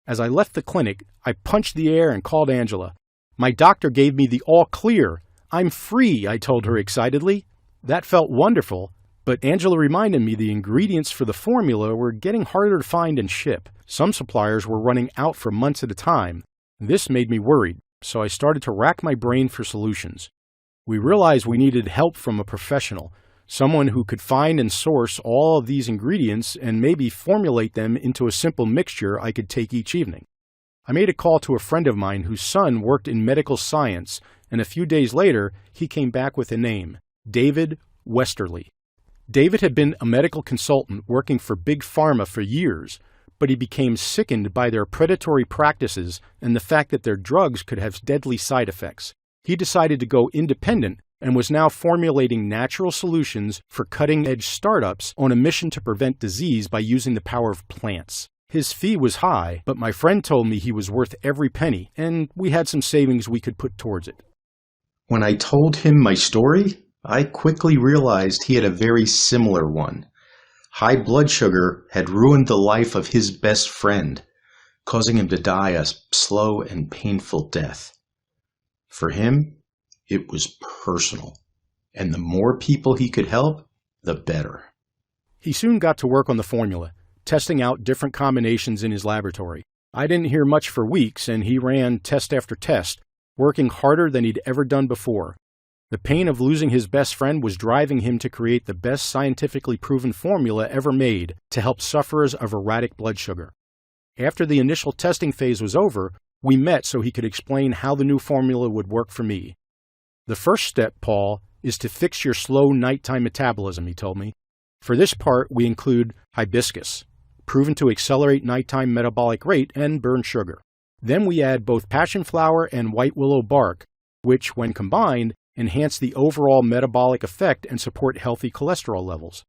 As I left the clinic, I punched the air and called Angela. "My doctor gave me the all clear. I'm free," I told her excitedly. That felt wonderful. But Angela reminded me the ingredients for the formula were getting harder to find and ship. Some suppliers were running out for months at a time. This made me worried, so I started to rack my brain for solutions. We realized we needed help from a professional, someone who could find and source all of these ingredients and maybe formulate them into a simple mixture I could take each evening. I made a call to a friend of mine whose son worked in medical science, and a few days later, he came back with a name: David Westerly. David had been a medical consultant working for Big Pharma for years, but he became sickened by their predatory practices and the fact that their drugs could have deadly side effects. He decided to go independent and was now formulating natural solutions for cutting-edge startups on a mission to prevent disease by using the power of plants. His fee was high, but my friend told me he was worth every penny, and we had some savings we could put towards it. When I told him my story, I quickly realized he had a very similar one. High blood sugar had ruined the life of his best friend, causing him to die a slow and painful death. For him, it was personal, and the more people he could help, the better. He soon got to work on the formula, testing out different combinations in his laboratory. I didn't hear much for weeks, and he ran test after test, working harder than he'd ever done before. The pain of losing his best friend was driving him to create the best scientifically proven formula ever made to help sufferers of erratic blood sugar. After the initial testing phase was over, we met so he could explain how the new formula would work for me. The first step, Paul, is to fix your slow nighttime metabolism, he told me. For this part, we include hibiscus, proven to accelerate nighttime metabolic rate and burn sugar. Then we add both passion flower and white willow bark, which, when combined, enhance the overall metabolic effect and support healthy cholesterol levels.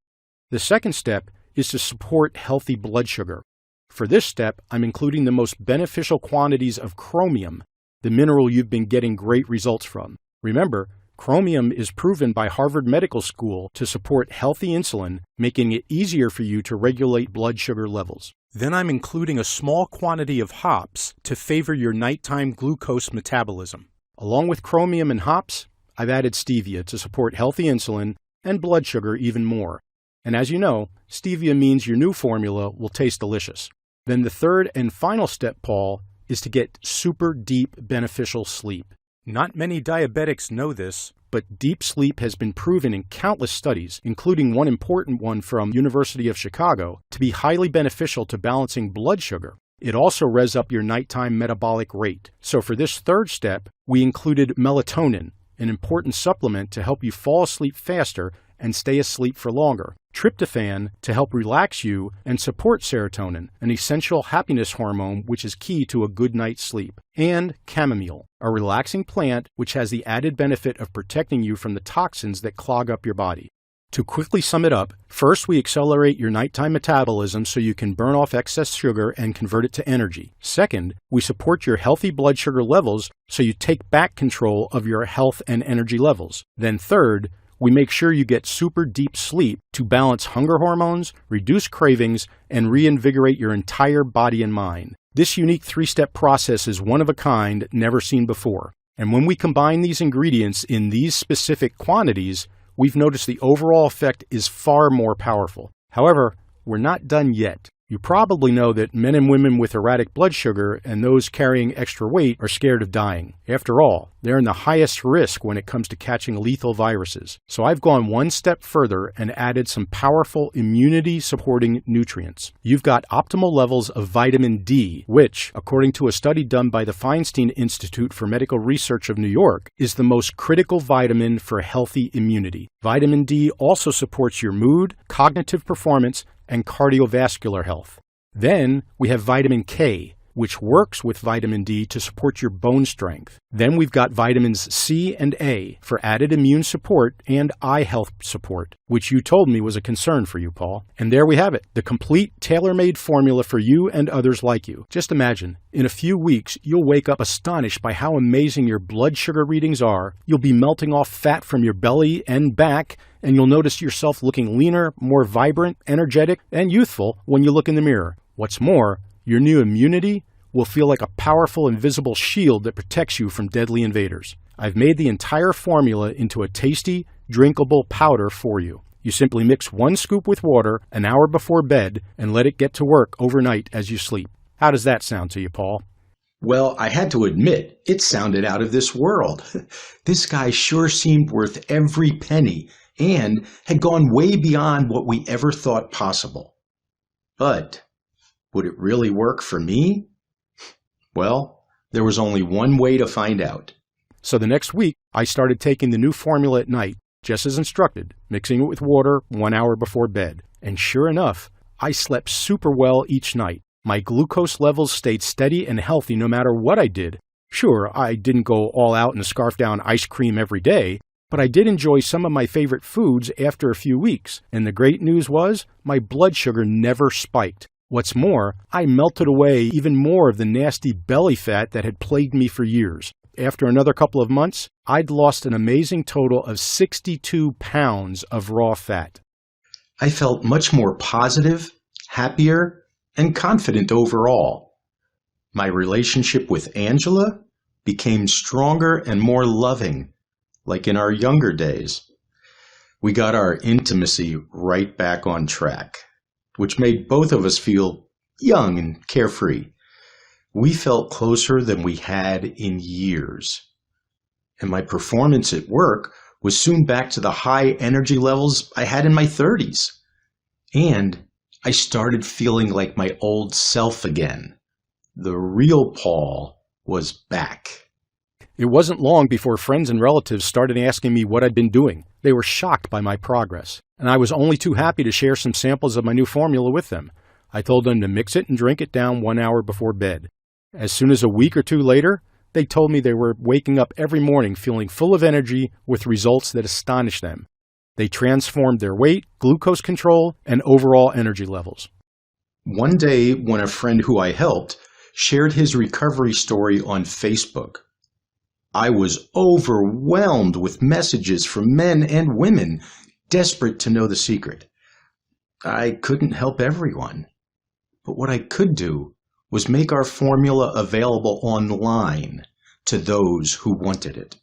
The second step is to support healthy blood sugar. For this step, I'm including the most beneficial quantities of chromium, the mineral you've been getting great results from. Remember, chromium is proven by Harvard Medical School to support healthy insulin, making it easier for you to regulate blood sugar levels. Then I'm including a small quantity of hops to favor your nighttime glucose metabolism. Along with chromium and hops, I've added stevia to support healthy insulin and blood sugar even more. And as you know, stevia means your new formula will taste delicious. Then the third and final step, Paul, is to get super deep beneficial sleep. Not many diabetics know this, but deep sleep has been proven in countless studies, including one important one from University of Chicago, to be highly beneficial to balancing blood sugar. It also revs up your nighttime metabolic rate. So for this third step, we included melatonin, an important supplement to help you fall asleep faster and stay asleep for longer, tryptophan to help relax you and support serotonin, an essential happiness hormone which is key to a good night's sleep, and chamomile, a relaxing plant which has the added benefit of protecting you from the toxins that clog up your body. To quickly sum it up, first we accelerate your nighttime metabolism so you can burn off excess sugar and convert it to energy. Second, we support your healthy blood sugar levels so you take back control of your health and energy levels. Then third, we make sure you get super deep sleep to balance hunger hormones, reduce cravings, and reinvigorate your entire body and mind. This unique three-step process is one of a kind, never seen before. And when we combine these ingredients in these specific quantities, we've noticed the overall effect is far more powerful. However, we're not done yet. You probably know that men and women with erratic blood sugar and those carrying extra weight are scared of dying. After all, they're in the highest risk when it comes to catching lethal viruses. So I've gone one step further and added some powerful immunity-supporting nutrients. You've got optimal levels of vitamin D, which, according to a study done by the Feinstein Institute for Medical Research of New York, is the most critical vitamin for healthy immunity. Vitamin D also supports your mood, cognitive performance, and cardiovascular health. Then we have vitamin K, which works with vitamin D to support your bone strength. Then we've got vitamins C and A for added immune support and eye health support, which you told me was a concern for you, Paul. And there we have it, the complete tailor-made formula for you and others like you. Just imagine, in a few weeks, you'll wake up astonished by how amazing your blood sugar readings are. You'll be melting off fat from your belly and back, and you'll notice yourself looking leaner, more vibrant, energetic, and youthful when you look in the mirror. What's more, your new immunity will feel like a powerful invisible shield that protects you from deadly invaders. I've made the entire formula into a tasty, drinkable powder for you. You simply mix 1 scoop with water an hour before bed and let it get to work overnight as you sleep. How does that sound to you, Paul? Well, I had to admit, it sounded out of this world. This guy sure seemed worth every penny and had gone way beyond what we ever thought possible. But would it really work for me? Well, there was only one way to find out. So the next week, I started taking the new formula at night, just as instructed, mixing it with water 1 hour before bed. And sure enough, I slept super well each night. My glucose levels stayed steady and healthy no matter what I did. Sure, I didn't go all out and scarf down ice cream every day, But I did enjoy some of my favorite foods after a few weeks, and the great news was my blood sugar never spiked. What's more, I melted away even more of the nasty belly fat that had plagued me for years. After another couple of months, I'd lost an amazing total of 62 pounds of raw fat. I felt much more positive, happier, and confident overall. My relationship with Angela became stronger and more loving, like in our younger days. We got our intimacy right back on track, which made both of us feel young and carefree. We felt closer than we had in years. And my performance at work was soon back to the high energy levels I had in my 30s. And I started feeling like my old self again. The real Paul was back. It wasn't long before friends and relatives started asking me what I'd been doing. They were shocked by my progress, and I was only too happy to share some samples of my new formula with them. I told them to mix it and drink it down 1 hour before bed. As soon as a week or two later, they told me they were waking up every morning feeling full of energy with results that astonished them. They transformed their weight, glucose control, and overall energy levels. One day, when a friend who I helped shared his recovery story on Facebook, I was overwhelmed with messages from men and women desperate to know the secret. I couldn't help everyone, but what I could do was make our formula available online to those who wanted it.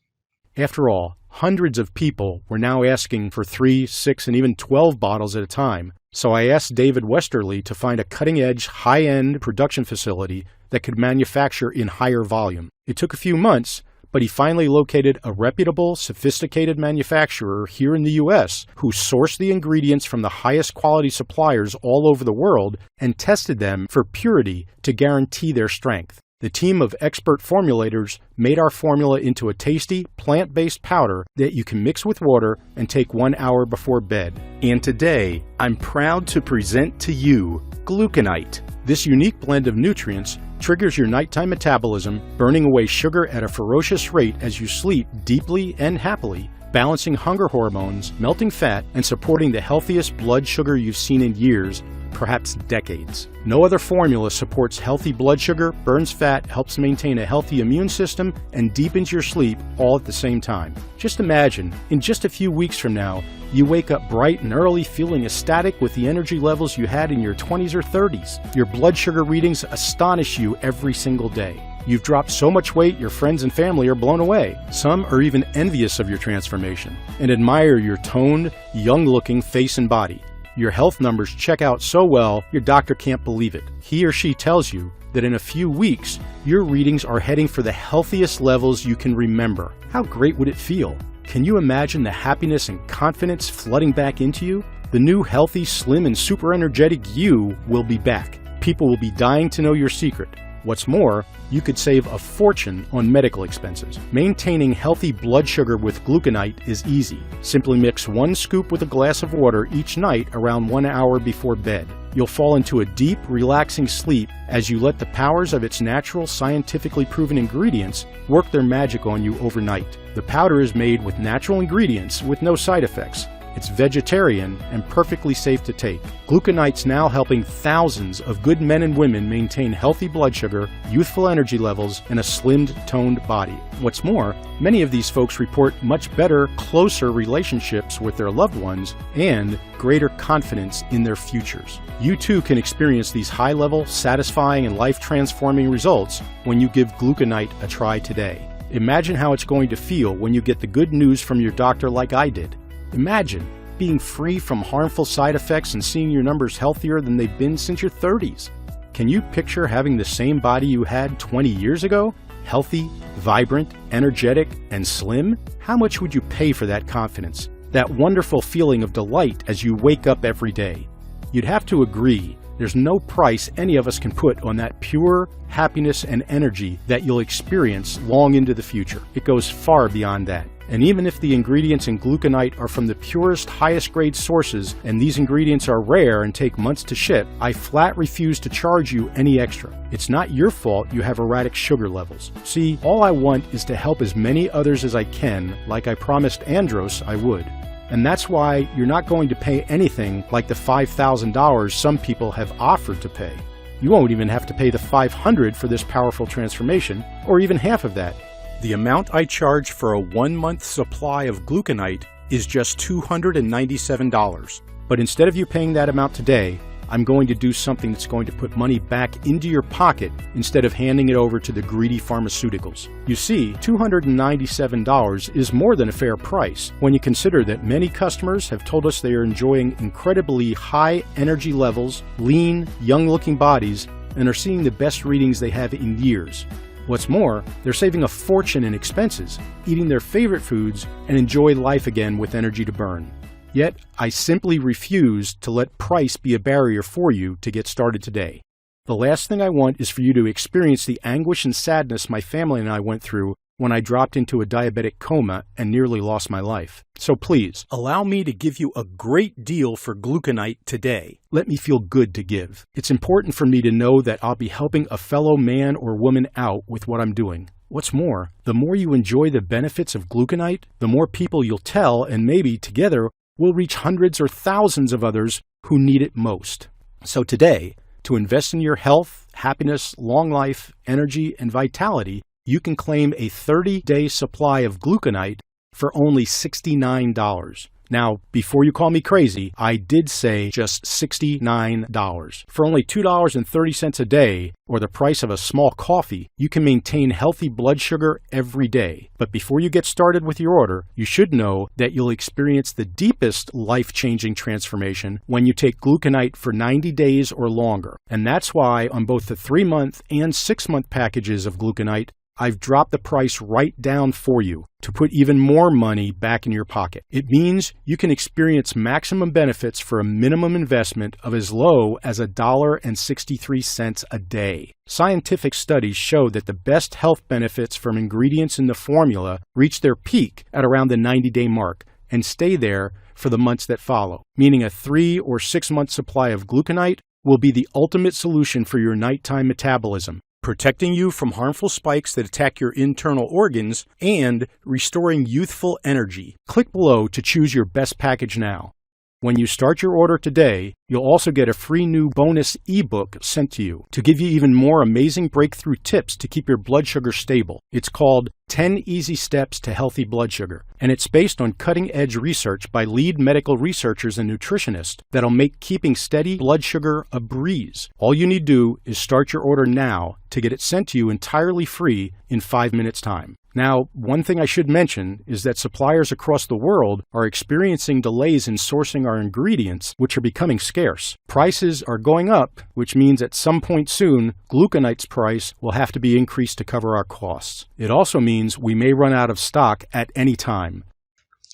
After all, hundreds of people were now asking for 3, 6, and even 12 bottles at a time, so I asked David Westerly to find a cutting-edge, high-end production facility that could manufacture in higher volume. It took a few months, but he finally located a reputable, sophisticated manufacturer here in the U.S. who sourced the ingredients from the highest quality suppliers all over the world and tested them for purity to guarantee their strength. The team of expert formulators made our formula into a tasty, plant-based powder that you can mix with water and take 1 hour before bed. And today, I'm proud to present to you Gluconite. This unique blend of nutrients triggers your nighttime metabolism, burning away sugar at a ferocious rate as you sleep deeply and happily, balancing hunger hormones, melting fat, and supporting the healthiest blood sugar you've seen in years, perhaps decades. No other formula supports healthy blood sugar, burns fat, helps maintain a healthy immune system, and deepens your sleep all at the same time. Just imagine, in just a few weeks from now, you wake up bright and early feeling ecstatic with the energy levels you had in your 20s or 30s. Your blood sugar readings astonish you every single day. You've dropped so much weight your friends and family are blown away. Some are even envious of your transformation and admire your toned, young-looking face and body. Your health numbers check out so well, your doctor can't believe it. He or she tells you that in a few weeks, your readings are heading for the healthiest levels you can remember. How great would it feel? Can you imagine the happiness and confidence flooding back into you? The new healthy, slim, and super energetic you will be back. People will be dying to know your secret. What's more, you could save a fortune on medical expenses. Maintaining healthy blood sugar with Gluconite is easy. Simply mix 1 scoop with a glass of water each night around 1 hour before bed. You'll fall into a deep, relaxing sleep as you let the powers of its natural, scientifically proven ingredients work their magic on you overnight. The powder is made with natural ingredients with no side effects. It's vegetarian and perfectly safe to take. Gluconite's now helping thousands of good men and women maintain healthy blood sugar, youthful energy levels, and a slimmed, toned body. What's more, many of these folks report much better, closer relationships with their loved ones and greater confidence in their futures. You too can experience these high-level, satisfying, and life-transforming results when you give Gluconite a try today. Imagine how it's going to feel when you get the good news from your doctor like I did. Imagine being free from harmful side effects and seeing your numbers healthier than they've been since your 30s. Can you picture having the same body you had 20 years ago? Healthy, vibrant, energetic, and slim? How much would you pay for that confidence? That wonderful feeling of delight as you wake up every day? You'd have to agree, there's no price any of us can put on that pure happiness and energy that you'll experience long into the future. It goes far beyond that. And even if the ingredients in Gluconite are from the purest, highest grade sources, and these ingredients are rare and take months to ship, I flat refuse to charge you any extra. It's not your fault you have erratic sugar levels. See, all I want is to help as many others as I can, like I promised Andros I would. And that's why you're not going to pay anything like the $5,000 some people have offered to pay. You won't even have to pay the $500 for this powerful transformation, or even half of that. The amount I charge for a 1-month supply of Gluconite is just $297. But instead of you paying that amount today, I'm going to do something that's going to put money back into your pocket instead of handing it over to the greedy pharmaceuticals. You see, $297 is more than a fair price when you consider that many customers have told us they are enjoying incredibly high energy levels, lean, young-looking bodies, and are seeing the best readings they have in years. What's more, they're saving a fortune in expenses, eating their favorite foods, and enjoy life again with energy to burn. Yet, I simply refuse to let price be a barrier for you to get started today. The last thing I want is for you to experience the anguish and sadness my family and I went through when I dropped into a diabetic coma and nearly lost my life. So please, allow me to give you a great deal for Gluconite today. Let me feel good to give. It's important for me to know that I'll be helping a fellow man or woman out with what I'm doing. What's more, the more you enjoy the benefits of Gluconite, the more people you'll tell, and maybe together we'll reach hundreds or thousands of others who need it most. So today, to invest in your health, happiness, long life, energy, and vitality, you can claim a 30-day supply of Gluconite for only $69. Now, before you call me crazy, I did say just $69. For only $2.30 a day, or the price of a small coffee, you can maintain healthy blood sugar every day. But before you get started with your order, you should know that you'll experience the deepest life-changing transformation when you take Gluconite for 90 days or longer. And that's why on both the 3-month and 6-month packages of Gluconite, I've dropped the price right down for you to put even more money back in your pocket. It means you can experience maximum benefits for a minimum investment of as low as $1.63 a day. Scientific studies show that the best health benefits from ingredients in the formula reach their peak at around the 90-day mark and stay there for the months that follow, meaning a 3 or 6-month supply of Gluconite will be the ultimate solution for your nighttime metabolism, protecting you from harmful spikes that attack your internal organs, and restoring youthful energy. Click below to choose your best package now. When you start your order today, you'll also get a free new bonus ebook sent to you to give you even more amazing breakthrough tips to keep your blood sugar stable. It's called 10 Easy Steps to Healthy Blood Sugar, and it's based on cutting-edge research by lead medical researchers and nutritionists that'll make keeping steady blood sugar a breeze. All you need to do is start your order now to get it sent to you entirely free in 5 minutes' time. Now, one thing I should mention is that suppliers across the world are experiencing delays in sourcing our ingredients, which are becoming scarce. Prices are going up, which means at some point soon, Gluconite's price will have to be increased to cover our costs. It also means we may run out of stock at any time.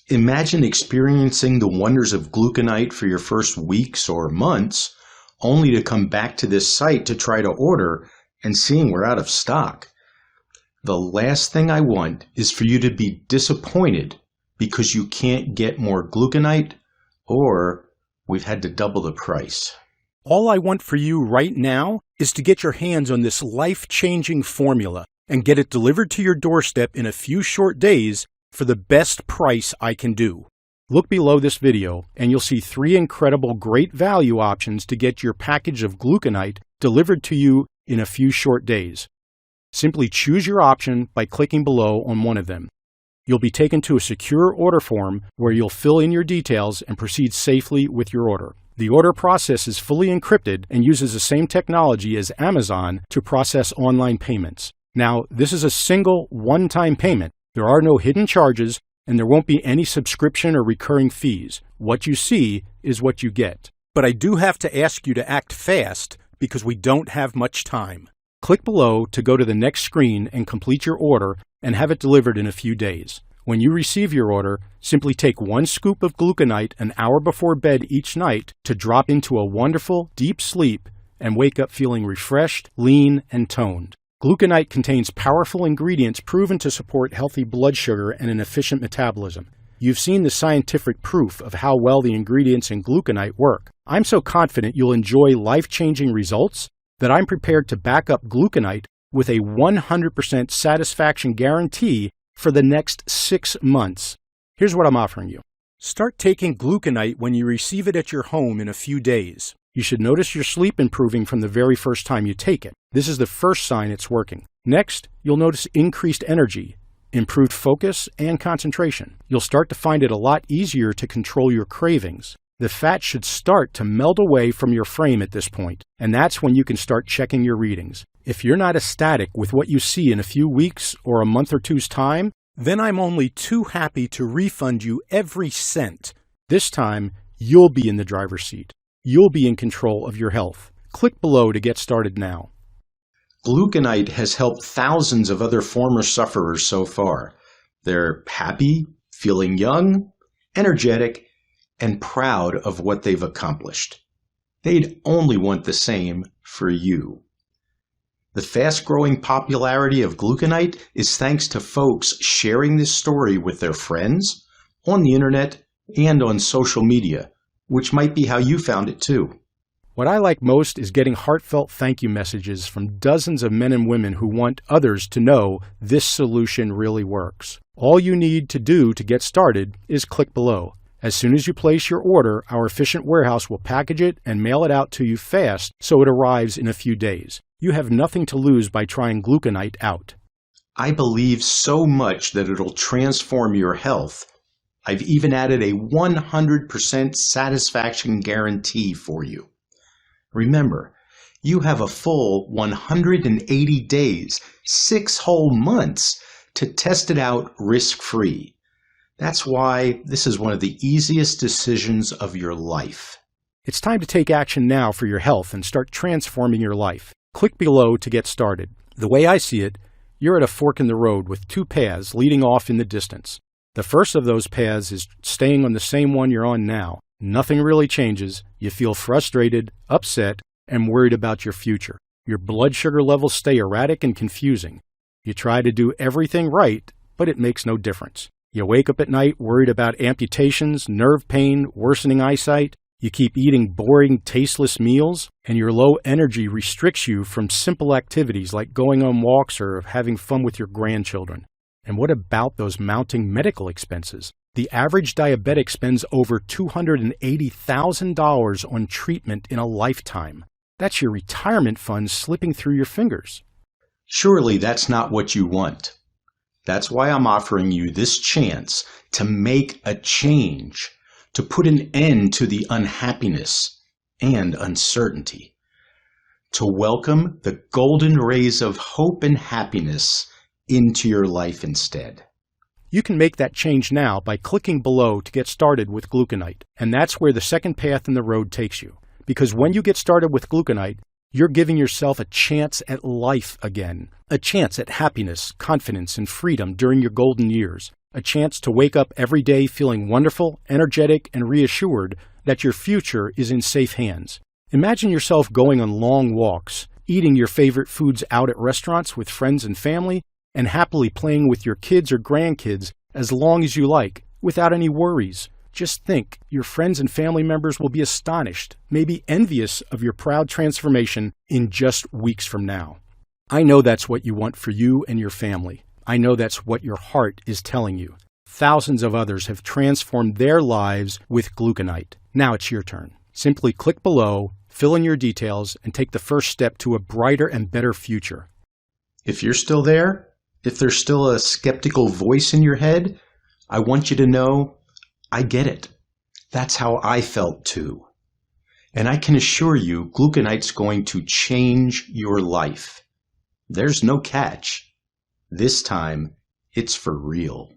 Imagine experiencing the wonders of Gluconite for your first weeks or months, only to come back to this site to try to order and seeing we're out of stock. The last thing I want is for you to be disappointed because you can't get more Gluconite, or we've had to double the price. All I want for you right now is to get your hands on this life-changing formula and get it delivered to your doorstep in a few short days for the best price I can do. Look below this video and you'll see 3 incredible great value options to get your package of Gluconite delivered to you in a few short days. Simply choose your option by clicking below on one of them. You'll be taken to a secure order form where you'll fill in your details and proceed safely with your order. The order process is fully encrypted and uses the same technology as Amazon to process online payments. Now, this is a single one-time payment. There are no hidden charges, and there won't be any subscription or recurring fees. What you see is what you get. But I do have to ask you to act fast because we don't have much time. Click below to go to the next screen and complete your order and have it delivered in a few days. When you receive your order, simply take 1 scoop of Gluconite an hour before bed each night to drop into a wonderful, deep sleep and wake up feeling refreshed, lean, and toned. Gluconite contains powerful ingredients proven to support healthy blood sugar and an efficient metabolism. You've seen the scientific proof of how well the ingredients in Gluconite work. I'm so confident you'll enjoy life-changing results that I'm prepared to back up Gluconite with a 100% satisfaction guarantee for the next 6 months. Here's what I'm offering you. Start taking Gluconite when you receive it at your home in a few days. You should notice your sleep improving from the very first time you take it. This is the first sign it's working. Next, you'll notice increased energy, improved focus, and concentration. You'll start to find it a lot easier to control your cravings. The fat should start to melt away from your frame at this point, and that's when you can start checking your readings. If you're not ecstatic with what you see in a few weeks or a month or two's time, then I'm only too happy to refund you every cent. This time, you'll be in the driver's seat. You'll be in control of your health. Click below to get started now. Gluconite has helped thousands of other former sufferers so far. They're happy, feeling young, energetic, and proud of what they've accomplished. They'd only want the same for you. The fast-growing popularity of Gluconite is thanks to folks sharing this story with their friends, on the internet, and on social media, which might be how you found it too. What I like most is getting heartfelt thank you messages from dozens of men and women who want others to know this solution really works. All you need to do to get started is click below. As soon as you place your order, our efficient warehouse will package it and mail it out to you fast so it arrives in a few days. You have nothing to lose by trying Gluconite out. I believe so much that it'll transform your health. I've even added a 100% satisfaction guarantee for you. Remember, you have a full 180 days, 6 whole months, to test it out risk-free. That's why this is one of the easiest decisions of your life. It's time to take action now for your health and start transforming your life. Click below to get started. The way I see it, you're at a fork in the road with 2 paths leading off in the distance. The first of those paths is staying on the same one you're on now. Nothing really changes. You feel frustrated, upset, and worried about your future. Your blood sugar levels stay erratic and confusing. You try to do everything right, but it makes no difference. You wake up at night worried about amputations, nerve pain, worsening eyesight. You keep eating boring, tasteless meals, and your low energy restricts you from simple activities like going on walks or having fun with your grandchildren. And what about those mounting medical expenses? The average diabetic spends over $280,000 on treatment in a lifetime. That's your retirement funds slipping through your fingers. Surely that's not what you want. That's why I'm offering you this chance to make a change, to put an end to the unhappiness and uncertainty, to welcome the golden rays of hope and happiness into your life instead. You can make that change now by clicking below to get started with Gluconite, and that's where the second path in the road takes you. Because when you get started with Gluconite, you're giving yourself a chance at life again, a chance at happiness, confidence, and freedom during your golden years, a chance to wake up every day feeling wonderful, energetic, and reassured that your future is in safe hands. Imagine yourself going on long walks, eating your favorite foods out at restaurants with friends and family, and happily playing with your kids or grandkids as long as you like, without any worries. Just think, your friends and family members will be astonished, maybe envious of your proud transformation in just weeks from now. I know that's what you want for you and your family. I know that's what your heart is telling you. Thousands of others have transformed their lives with Gluconite. Now it's your turn. Simply click below, fill in your details, and take the first step to a brighter and better future. If you're still there, if there's still a skeptical voice in your head, I want you to know I get it. That's how I felt too. And I can assure you, Gluconite's going to change your life. There's no catch. This time, it's for real.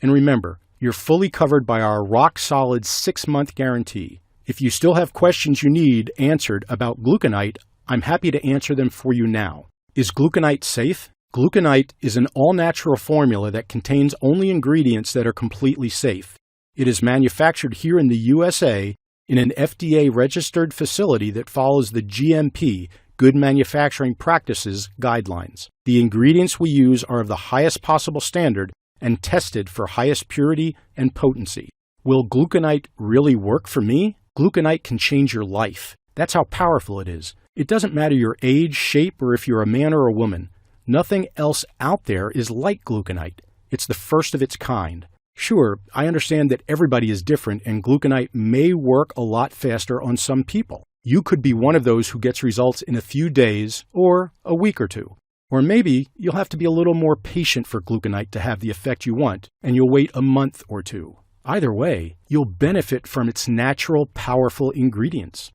And remember, you're fully covered by our rock-solid 6-month guarantee. If you still have questions you need answered about Gluconite, I'm happy to answer them for you now. Is Gluconite safe? Gluconite is an all-natural formula that contains only ingredients that are completely safe. It is manufactured here in the USA in an FDA-registered facility that follows the GMP, Good Manufacturing Practices guidelines. The ingredients we use are of the highest possible standard and tested for highest purity and potency. Will gluconite really work for me? Gluconite can change your life. That's how powerful it is. It doesn't matter your age, shape, or if you're a man or a woman. Nothing else out there is like gluconite. It's the first of its kind. Sure, I understand that everybody is different and gluconite may work a lot faster on some people. You could be one of those who gets results in a few days or a week or two. Or maybe you'll have to be a little more patient for gluconite to have the effect you want, and you'll wait a month or two. Either way, you'll benefit from its natural, powerful ingredients.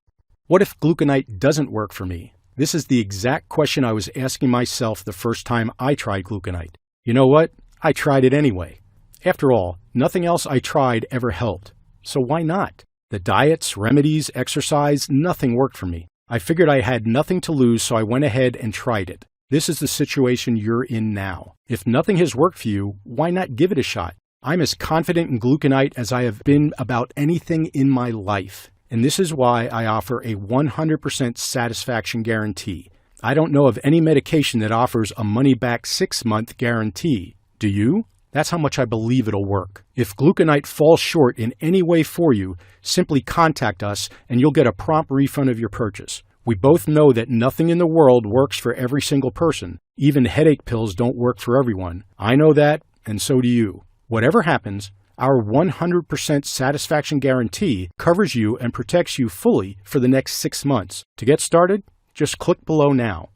What if gluconite doesn't work for me? This is the exact question I was asking myself the first time I tried gluconite. You know what? I tried it anyway. After all, nothing else I tried ever helped. So why not? The diets, remedies, exercise, nothing worked for me. I figured I had nothing to lose, so I went ahead and tried it. This is the situation you're in now. If nothing has worked for you, why not give it a shot? I'm as confident in gluconite as I have been about anything in my life. And this is why I offer a 100% satisfaction guarantee. I don't know of any medication that offers a money-back 6-month guarantee. Do you? That's how much I believe it'll work. If gluconite falls short in any way for you, simply contact us and you'll get a prompt refund of your purchase. We both know that nothing in the world works for every single person. Even headache pills don't work for everyone. I know that, and so do you. Whatever happens, our 100% satisfaction guarantee covers you and protects you fully for the next 6 months. To get started, just click below now.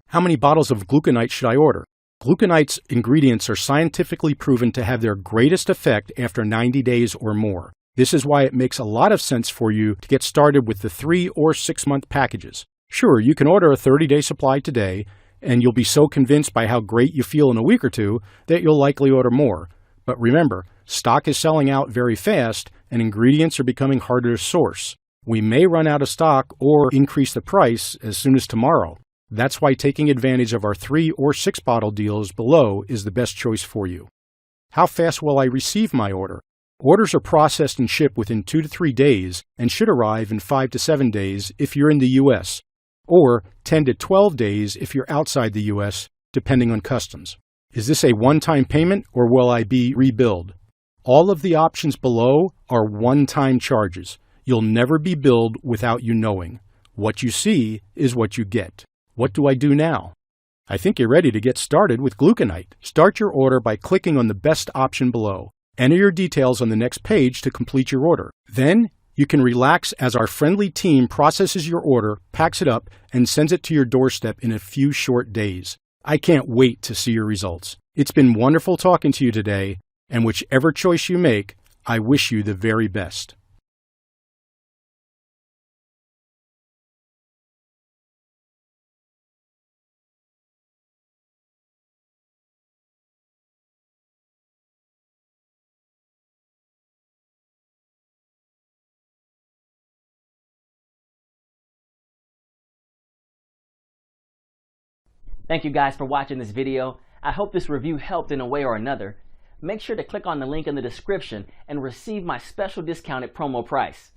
How many bottles of gluconite should I order? Gluconite's ingredients are scientifically proven to have their greatest effect after 90 days or more. This is why it makes a lot of sense for you to get started with the 3 or 6 month packages. Sure, you can order a 30-day supply today, and you'll be so convinced by how great you feel in a week or two that you'll likely order more. But remember, stock is selling out very fast, and ingredients are becoming harder to source. We may run out of stock or increase the price as soon as tomorrow. That's why taking advantage of our 3 or 6 bottle deals below is the best choice for you. How fast will I receive my order? Orders are processed and shipped within 2 to 3 days and should arrive in 5 to 7 days if you're in the U.S., or 10 to 12 days if you're outside the U.S., depending on customs. Is this a one-time payment or will I be rebilled? All of the options below are one-time charges. You'll never be billed without you knowing. What you see is what you get. What do I do now? I think you're ready to get started with gluconite. Start your order by clicking on the best option below. Enter your details on the next page to complete your order. Then, you can relax as our friendly team processes your order, packs it up, and sends it to your doorstep in a few short days. I can't wait to see your results. It's been wonderful talking to you today, and whichever choice you make, I wish you the very best. Thank you guys for watching this video. I hope this review helped in a way or another. Make sure to click on the link in the description and receive my special discounted promo price.